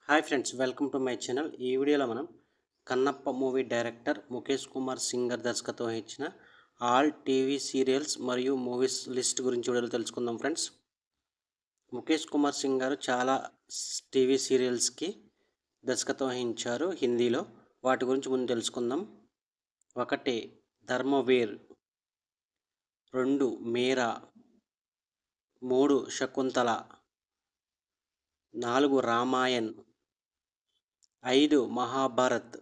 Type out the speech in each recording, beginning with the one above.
Hi friends, welcome to my channel. ఈ వీడియోలో మనం కన్నప్ప మూవీ డైరెక్టర్ ముఖేష్ కుమార్ సింగ్ గారు దర్శకత్వం వహించిన ఆల్ టీవీ సీరియల్స్ మరియు మూవీస్ లిస్ట్ గురించి వీడియోలో తెలుసుకుందాం. ఫ్రెండ్స్, ముఖేష్ కుమార్ సింగ్ గారు చాలా టీవీ సీరియల్స్కి దర్శకత్వం వహించారు హిందీలో. వాటి గురించి ముందు తెలుసుకుందాం. 1 ధర్మవీర్, 2 మీరా, 3 శకుంతల, 4 రామాయణ్, 5 మహాభారత్,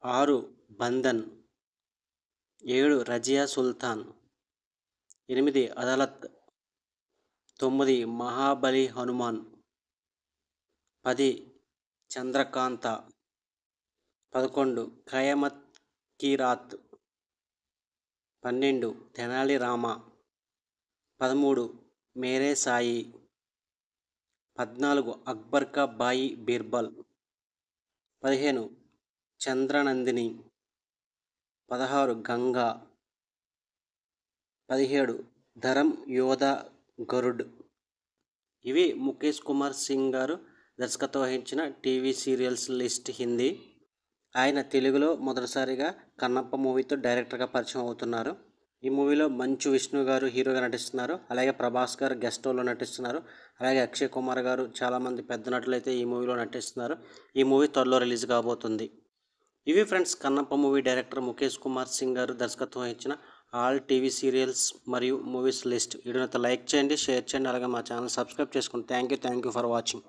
6 బంధన్, 7 రజియా సుల్తాన్, 8 అదాలత్, 9 మహాబలి హనుమాన్, 10 చంద్రకాంత, 11 ఖయామత్ కీ రాత్, 12 తెనాలి రామ, 13 మేరే సాయి, 14 అక్బర్ కా బాయి బీర్బల్, 15 చంద్రనందిని, 16 గంగా, 17 ధరం యోధ గరుడ్. ఇవి ముఖేష్ కుమార్ సింగ్ గారు దర్శకత్వం వహించిన టీవీ సీరియల్స్ లిస్ట్ హిందీ. ఆయన తెలుగులో మొదటిసారిగా కన్నప్ప మూవీతో డైరెక్టర్గా పరిచయం అవుతున్నారు. ఈ మూవీలో మంచు విష్ణు గారు హీరోగా నటిస్తున్నారు. అలాగే ప్రభాస్ గారు గెస్ట్ రోల్లో నటిస్తున్నారు. అలాగే అక్షయ్ కుమార్ గారు, చాలామంది పెద్ద నటులు అయితే ఈ మూవీలో నటిస్తున్నారు. ఈ మూవీ త్వరలో రిలీజ్ కాబోతుంది. ఇవి friends, Kannappa movie director Mukesh Kumar Singh గారు దర్శకత్వం వహించిన ఆల్ టీవీ సీరియల్స్ మరియు మూవీస్ లిస్ట్. వీడియోని లైక్ చేయండి, షేర్ చేయండి, అలాగే మా ఛానల్ సబ్స్క్రైబ్ చేసుకోండి. Thank you for watching.